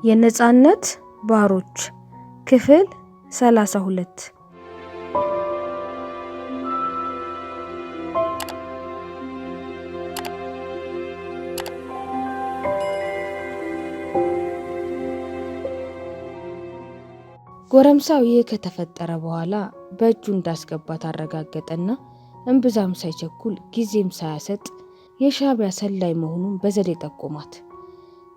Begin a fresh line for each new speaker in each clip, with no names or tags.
የነጻነት ባሮች ክፍል 32 ጎረምሳው ከተፈጠረ በኋላ በእጁ እንዳስገባት አረጋገጠና እንብዛም ሳይቸኩል ጊዜም ሳያሰጥ የሻዕቢያ ሰላይ መሆኑን በዘዴ ጠቆማት።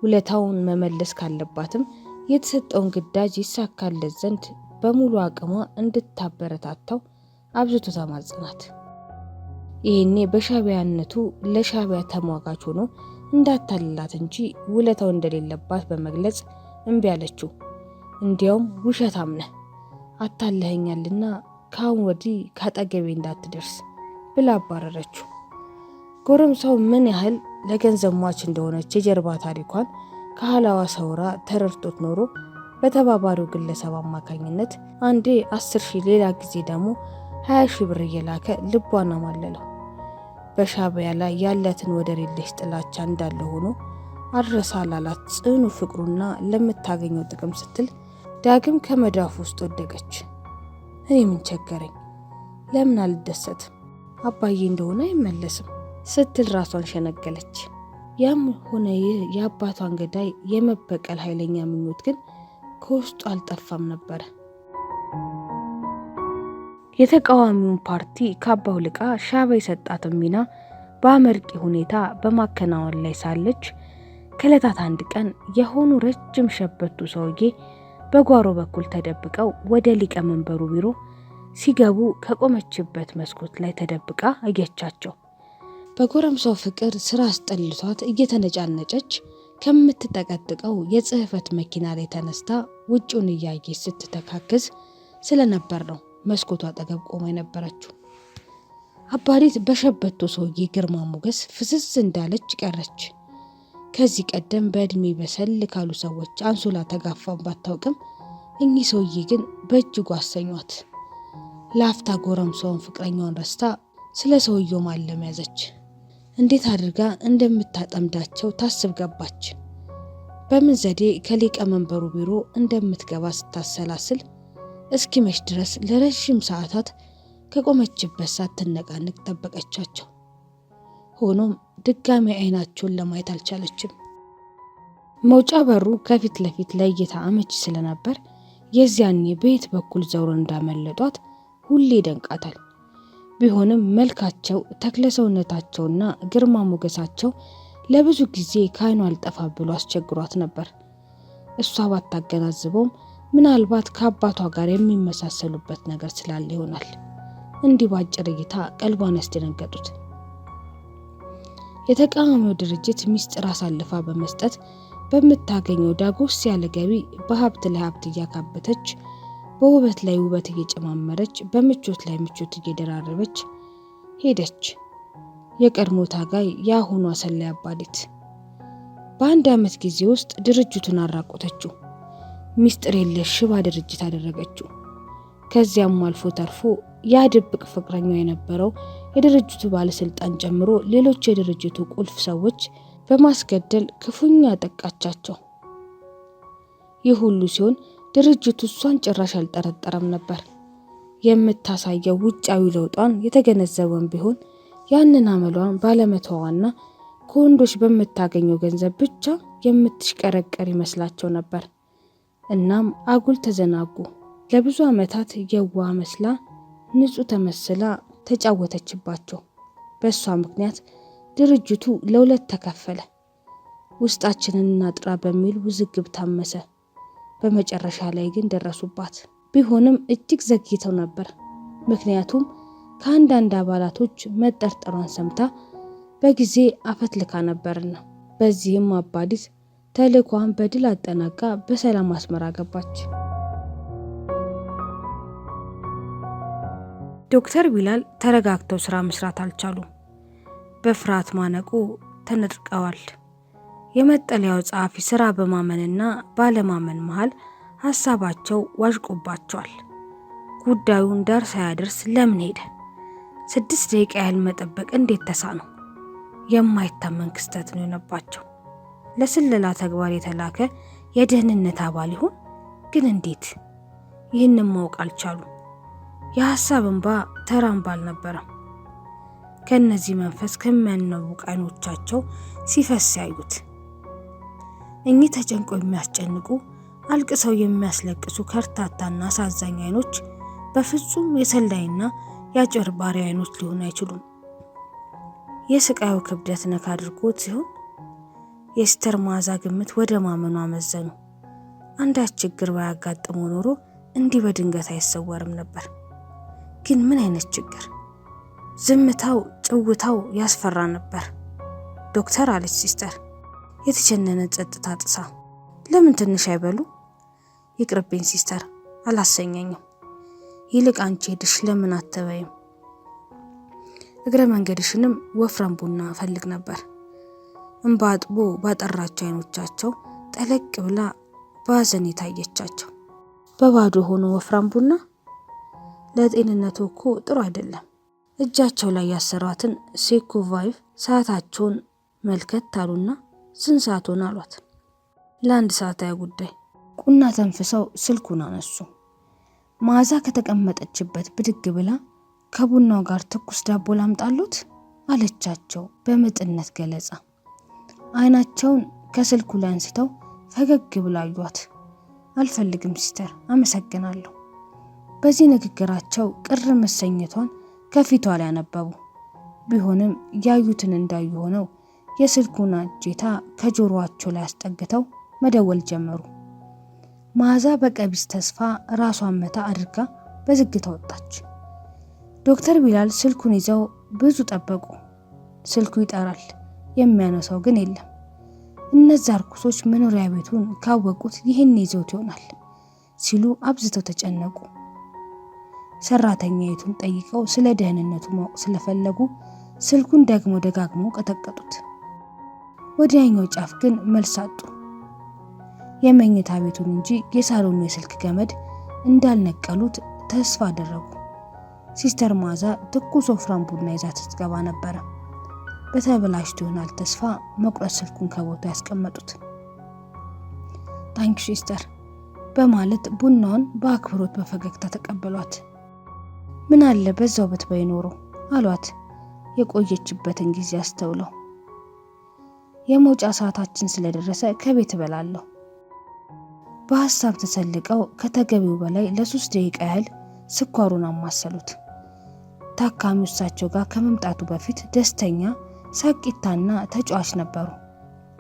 ውለታውን መመለስ ካለባትም የተሰጠውን ግዳጅ ይሳካለት ዘንድ በሙሉ አቅሟ እንድታበረታታው አብዝቶ ተማጽናት። ይሄኔ በሻዕቢያነቱ ለሻዕቢያ ተሟጋች ሆኖ እንዳታልላት እንጂ ውለታው እንደሌለባት በመግለጽ እምቢ አለችው። እንዲያውም ውሸታም ነህ አታለኸኛልና ካሁን ወዲህ ካጠገቤ እንዳትደርስ ብላ አባረረችው። ጎረምሳው ምን ያህል ለገንዘብ ሟች እንደሆነች የጀርባ ታሪኳን ከኋላዋ ሰውራ ተረድቶት ኖሮ በተባባሪው ግለሰብ አማካኝነት አንዴ 10,000 ሌላ ጊዜ ደግሞ 20,000 ብር እየላከ ልቧን አማለለው። በሻዕቢያ ላይ ያላትን ወደር የለሽ ጥላቻ እንዳለ ሆኖ አድረሳ ላላት ጽኑ ፍቅሩና ለምታገኘው ጥቅም ስትል ዳግም ከመዳፉ ውስጥ ወደቀች። እኔ ምን ቸገረኝ? ለምን አልደሰትም? አባዬ እንደሆነ አይመለስም ስትል ራሷን ሸነገለች። ያም ሆነ ይህ የአባቷን ገዳይ የመበቀል ኃይለኛ ምኞት ግን ከውስጡ አልጠፋም ነበር። የተቃዋሚውን ፓርቲ ካባው ልቃ ሻዕቢያ የሰጣትን ሚና በአመርቂ ሁኔታ በማከናወን ላይ ሳለች ከዕለታት አንድ ቀን የሆኑ ረጅም ሸበቱ ሰውዬ በጓሮ በኩል ተደብቀው ወደ ሊቀመንበሩ ቢሮ ሲገቡ ከቆመችበት መስኮት ላይ ተደብቃ አየቻቸው። በጎረምሳው ፍቅር ስራ አስጠልቷት እየተነጫነጨች ከምትጠቀጥቀው የጽህፈት መኪና ላይ ተነስታ ውጭውን እያየች ስትተካከዝ ስለነበር ነው መስኮቷ አጠገብ ቆማ የነበረችው። አባዲት በሸበቶ ሰውዬ ግርማ ሞገስ ፍዝዝ እንዳለች ቀረች። ከዚህ ቀደም በእድሜ በሰል ካሉ ሰዎች አንሶላ ተጋፋን ባታውቅም እኚህ ሰውዬ ግን በእጅጉ አሰኟት። ላፍታ ጎረምሳውን ፍቅረኛውን ረስታ ስለ ሰውየው ማለም ያዘች። እንዴት አድርጋ እንደምታጠምዳቸው ታስብ ገባች። በምን ዘዴ ከሊቀመንበሩ ቢሮ እንደምትገባ ስታሰላስል እስኪመሽ ድረስ ለረጅም ሰዓታት ከቆመችበት ሳትነቃነቅ ጠበቀቻቸው። ሆኖም ድጋሚ አይናቸውን ለማየት አልቻለችም። መውጫ በሩ ከፊት ለፊት ለእይታ አመቺ ስለነበር የዚያኔ በየት በኩል ዘውር እንዳመለጧት ሁሌ ደንቃታል። ቢሆንም መልካቸው፣ ተክለሰውነታቸውና ግርማ ሞገሳቸው ለብዙ ጊዜ ከዓይኗ አልጠፋ ብሎ አስቸግሯት ነበር። እሷ ባታገናዝበውም ምናልባት ከአባቷ ጋር የሚመሳሰሉበት ነገር ስላለ ይሆናል እንዲህ ባጭር እይታ ቀልቧን ያስደነገጡት። የተቃዋሚው ድርጅት ሚስጥር አሳልፋ በመስጠት በምታገኘው ዳጎስ ያለ ገቢ በሀብት ላይ ሀብት እያካበተች በውበት ላይ ውበት እየጨማመረች በምቾት ላይ ምቾት እየደራረበች ሄደች። የቀድሞ ታጋይ የአሁኗ ሰላይ አባዲት በአንድ ዓመት ጊዜ ውስጥ ድርጅቱን አራቆተችው። ሚስጥር የለሽ ሽባ ድርጅት አደረገችው። ከዚያም አልፎ ተርፎ ያ ድብቅ ፍቅረኛው የነበረው የድርጅቱ ባለስልጣን ጨምሮ ሌሎች የድርጅቱ ቁልፍ ሰዎች በማስገደል ክፉኛ ጠቃቻቸው። ይህ ሁሉ ሲሆን ድርጅቱ እሷን ጭራሽ አልጠረጠረም ነበር። የምታሳየው ውጫዊ ለውጧን የተገነዘበን ቢሆን ያንን አመሏን ባለመተዋና ከወንዶች በምታገኘው ገንዘብ ብቻ የምትሽቀረቀር ይመስላቸው ነበር። እናም አጉል ተዘናጉ። ለብዙ ዓመታት የዋህ መስላ ንጹህ ተመስላ ተጫወተችባቸው። በእሷ ምክንያት ድርጅቱ ለሁለት ተከፈለ። ውስጣችንን እናጥራ በሚል ውዝግብ ታመሰ። በመጨረሻ ላይ ግን ደረሱባት። ቢሆንም እጅግ ዘግይተው ነበር። ምክንያቱም ከአንዳንድ አባላቶች መጠርጠሯን ሰምታ በጊዜ አፈትልካ ነበርና። በዚህም አባዲት ተልእኳን በድል አጠናቃ በሰላም አስመራ ገባች። ዶክተር ቢላል ተረጋግተው ስራ መስራት አልቻሉም። በፍርሃት ማነቁ ተነጥቀዋል። የመጠለያው ጸሐፊ ስራ በማመንና ባለማመን መሃል ሐሳባቸው ዋዥቆባቸዋል። ጉዳዩን ዳር ሳያደርስ ለምን ሄደ? 6 ደቂቃ ያህል መጠበቅ እንዴት ተሳነው? የማይታመን ክስተት ነው የሆነባቸው። ለስለላ ተግባር የተላከ የደህንነት አባል ይሆን? ግን እንዴት? ይህንን ማወቅ አልቻሉ። የሐሳብ እንባ ተራ እንባ አልነበረም። ከነዚህ መንፈስ ከሚያነቡቅ አይኖቻቸው ሲፈስ ያዩት። እኚህ ተጨንቀው የሚያስጨንቁ አልቅሰው የሚያስለቅሱ ከርታታና አሳዛኝ አይኖች በፍጹም የሰላይና የአጭበርባሪ አይኖች ሊሆኑ አይችሉም። የስቃዩ ክብደት ነካ አድርጎት ሲሆን የሲስተር መዓዛ ግምት ወደ ማመኑ አመዘኑ። አንዳች ችግር ባያጋጥመው ኖሮ እንዲህ በድንገት አይሰወርም ነበር። ግን ምን አይነት ችግር? ዝምታው፣ ጭውታው ያስፈራ ነበር። ዶክተር አለች ሲስተር የተቸነነ ጸጥታ ጥሳ። ለምን ትንሽ አይበሉ? ይቅርብኝ ሲስተር፣ አላሰኘኝም። ይልቅ አንቺ ሄድሽ ለምን አትበይም? እግረ መንገድሽንም ወፍራም ቡና ፈልግ ነበር። እንባ አጥቦ ባጠራቸው አይኖቻቸው ጠለቅ ብላ በሐዘን የታየቻቸው። በባዶ ሆኖ ወፍራም ቡና ለጤንነቱ እኮ ጥሩ አይደለም። እጃቸው ላይ ያሰሯትን ሴኮ ቫይቭ ሰዓታቸውን መልከት አሉና ስንት ሰዓት ሆነ አሏት። ለ1 ሰዓታዊ ጉዳይ። ቁና ተንፍሰው ስልኩን አነሱ። መዓዛ ከተቀመጠችበት ብድግ ብላ ከቡናው ጋር ትኩስ ዳቦ ላምጣሉት አለቻቸው በምጥነት ገለጻ። አይናቸውን ከስልኩ ላይ አንስተው ፈገግ ብላ አዩት። አልፈልግም ሲስተር፣ አመሰግናለሁ። በዚህ ንግግራቸው ቅር መሰኘቷን ከፊቷ ላይ አነበቡ። ቢሆንም ያዩትን እንዳዩ ሆነው የስልኩን እጀታ ከጆሮአቸው ላይ አስጠግተው መደወል ጀመሩ። መዓዛ በቀቢስ ተስፋ ራሷን መታ አድርጋ በዝግታ ወጣች። ዶክተር ቢላል ስልኩን ይዘው ብዙ ጠበቁ። ስልኩ ይጠራል፣ የሚያነሳው ግን የለም። እነዛ ርኩሶች መኖሪያ ቤቱን ካወቁት ይህን ይዘውት ይሆናል ሲሉ አብዝተው ተጨነቁ። ሰራተኛይቱን ጠይቀው ስለ ደህንነቱ ማወቅ ስለፈለጉ ስልኩን ደግሞ ደጋግሞ ቀጠቀጡት። ወዲያኛው ጫፍ ግን መልስ አጡ። የመኝታ ቤቱን እንጂ የሳሎኑ የስልክ ገመድ እንዳልነቀሉት ተስፋ አደረጉ። ሲስተር መዓዛ ትኩስ ወፍራም ቡና ይዛ ስትገባ ነበረ። በተበላሽቶ ይሆናል ተስፋ መቁረጥ ስልኩን ከቦታው ያስቀመጡት። ታንክ ሲስተር በማለት ቡናውን በአክብሮት በፈገግታ ተቀበሏት። ምን አለ በዛው ብትበይ ኖሮ አሏት የቆየችበትን ጊዜ አስተውለው። የመውጫ ሰዓታችን ስለደረሰ ከቤት እበላለሁ። በሐሳብ ተሰልቀው ከተገቢው በላይ ለ3 ደቂቃ ያህል ስኳሩን አማሰሉት። ታካሚው እሳቸው ጋር ከመምጣቱ በፊት ደስተኛ፣ ሳቂታና ተጫዋች ነበሩ።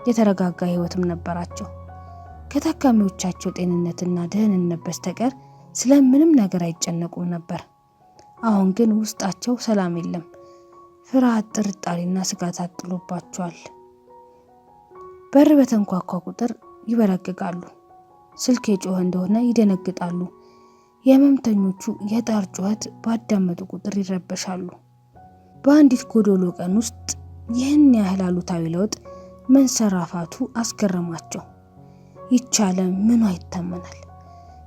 የተረጋጋ ህይወትም ነበራቸው። ከታካሚዎቻቸው ጤንነትና ደህንነት በስተቀር ስለምንም ነገር አይጨነቁም ነበር። አሁን ግን ውስጣቸው ሰላም የለም። ፍርሃት፣ ጥርጣሬና ስጋት አጥሎባቸዋል። በር በተንኳኳ ቁጥር ይበረግጋሉ። ስልክ የጮኸ እንደሆነ ይደነግጣሉ። የህመምተኞቹ የጣር ጩኸት ባዳመጡ ቁጥር ይረበሻሉ። በአንዲት ጎዶሎ ቀን ውስጥ ይህን ያህል አሉታዊ ለውጥ መንሰራፋቱ አስገረማቸው። ይቻለ ምኑ ይታመናል?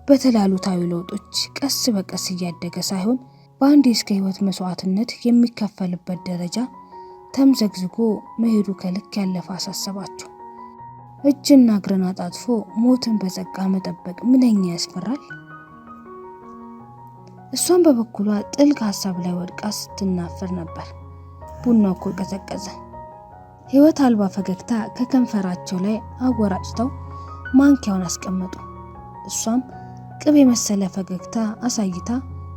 በተለይ አሉታዊ ለውጦች ቀስ በቀስ እያደገ ሳይሆን በአንድ እስከ ህይወት መስዋዕትነት የሚከፈልበት ደረጃ ተምዘግዝጎ መሄዱ ከልክ ያለፈ አሳሰባቸው። እጅና እግርን አጣጥፎ ሞትን በጸጋ መጠበቅ ምንኛ ያስፈራል። እሷን በበኩሏ ጥልቅ ሀሳብ ላይ ወድቃ ስትናፈር ነበር። ቡናው እኮ ቀዘቀዘ። ህይወት አልባ ፈገግታ ከከንፈራቸው ላይ አወራጭተው ማንኪያውን አስቀመጡ። እሷም ቅቤ መሰለ ፈገግታ አሳይታ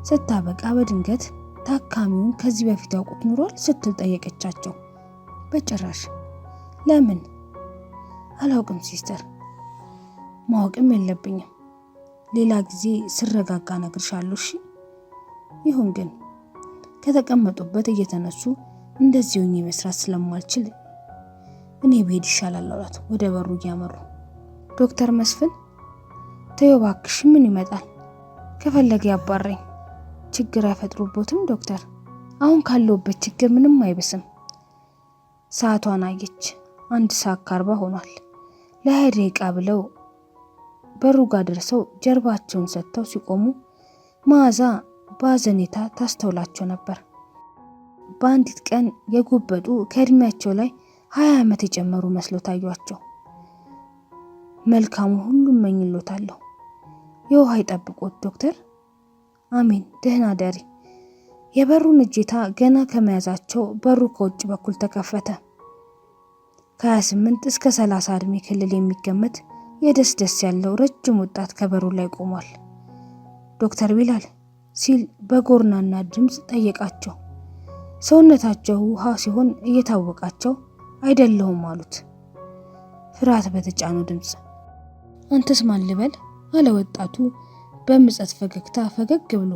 ስታበቃ በድንገት ታካሚውን ከዚህ በፊት ያውቁት ኑሯል ስትል ጠየቀቻቸው። በጭራሽ። ለምን? አላውቅም ሲስተር፣ ማወቅም የለብኝም። ሌላ ጊዜ ስረጋጋ ነግርሻለሁ። እሺ ይሁን፣ ግን ከተቀመጡበት እየተነሱ እንደዚህ ሆኜ መስራት ስለማልችል እኔ ብሄድ ይሻላል አሏት ወደ በሩ እያመሩ። ዶክተር መስፍን ተይው እባክሽ፣ ምን ይመጣል? ከፈለገ ያባረኝ። ችግር አይፈጥሩቦትም ዶክተር? አሁን ካለውበት ችግር ምንም አይብስም። ሰዓቷን አየች። 1:40 ሆኗል። ለ20 ደቂቃ ብለው በሩ ጋር ደርሰው ጀርባቸውን ሰጥተው ሲቆሙ መዓዛ በአዘኔታ ታስተውላቸው ነበር። በአንዲት ቀን የጎበጡ ከእድሜያቸው ላይ 20 ዓመት የጨመሩ መስሎ ታዩአቸው። መልካሙ ሁሉ እመኝሎታለሁ። የውሃ ይጠብቆት ዶክተር። አሜን። ደህና ደሪ። የበሩን እጀታ ገና ከመያዛቸው በሩ ከውጭ በኩል ተከፈተ። ከ28 እስከ 30 እድሜ ክልል የሚገመት የደስ ያለው ረጅም ወጣት ከበሩ ላይ ቆሟል። ዶክተር ቢላል ሲል በጎርናና ድምፅ ጠየቃቸው። ሰውነታቸው ውሃ ሲሆን እየታወቃቸው አይደለሁም አሉት ፍርሃት በተጫነው ድምፅ። አንተስ ማን ልበል አለ ወጣቱ በምጸት ፈገግታ ፈገግ ብሎ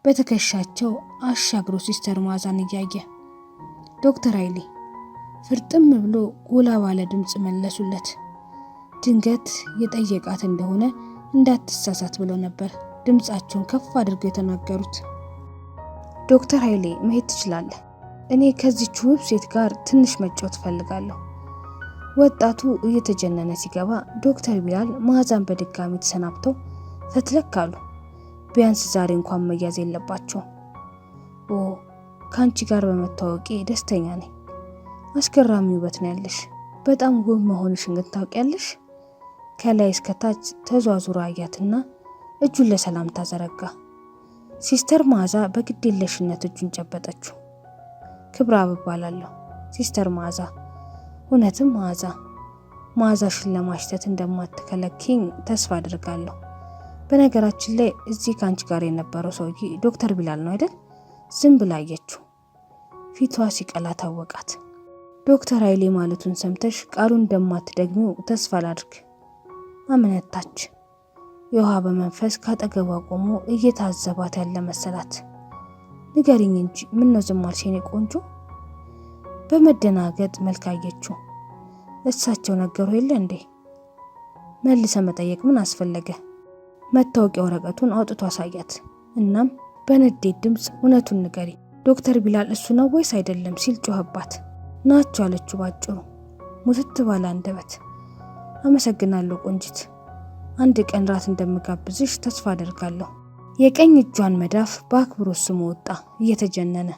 በትከሻቸው አሻግሮ ሲስተር መዓዛን እያየ። ዶክተር ኃይሌ ፍርጥም ብሎ ጎላ ባለ ድምፅ መለሱለት። ድንገት የጠየቃት እንደሆነ እንዳትሳሳት ብለው ነበር ድምፃቸውን ከፍ አድርገው የተናገሩት። ዶክተር ኃይሌ መሄድ ትችላለህ። እኔ ከዚች ውብ ሴት ጋር ትንሽ መጫወት ፈልጋለሁ። ወጣቱ እየተጀነነ ሲገባ ዶክተር ቢላል መዓዛን በድጋሚ ተሰናብተው ፈትለክ አሉ። ቢያንስ ዛሬ እንኳን መያዝ የለባቸው። ኦ ከአንቺ ጋር በመታወቄ ደስተኛ ነኝ። አስገራሚ ውበት ነው ያለሽ። በጣም ውብ መሆንሽን ግን ታውቂያለሽ? ከላይ እስከታች ተዟዙራ አያትና እጁን ለሰላምታ ዘረጋ። ሲስተር መዓዛ በግዴለሽነት እጁን ጨበጠችው። ክብረአብ እባላለሁ ሲስተር መዓዛ። እውነትም መዓዛሽን ለማሽተት እንደማትከለኪኝ ተስፋ አድርጋለሁ። በነገራችን ላይ እዚህ ከአንቺ ጋር የነበረው ሰውዬ ዶክተር ቢላል ነው አይደል? ዝም ብላ አየችው። ፊቷ ሲቀላ ታወቃት። ዶክተር ኃይሌ ማለቱን ሰምተሽ ቃሉን እንደማትደግሚው ተስፋ ላድርግ። አመነታች። የውሃ በመንፈስ ካጠገቧ ቆሞ እየታዘባት ያለ መሰላት። ንገሪኝ እንጂ ምን ነው ዝም አልሽ የኔ ቆንጆ? በመደናገጥ መልክ አየችው። እሳቸው ነገሩ የለ እንዴ? መልሰ መጠየቅ ምን አስፈለገ? መታወቂያ ወረቀቱን አውጥቶ አሳያት። እናም በንዴት ድምፅ እውነቱን ንገሪ፣ ዶክተር ቢላል እሱ ነው ወይስ አይደለም ሲል ጮኸባት። ናቸው አለችው ባጭሩ ሙትት ባለ አንደበት። አመሰግናለሁ ቆንጂት፣ አንድ ቀን ራት እንደምጋብዝሽ ተስፋ አደርጋለሁ። የቀኝ እጇን መዳፍ በአክብሮት ስሞ ወጣ እየተጀነነ።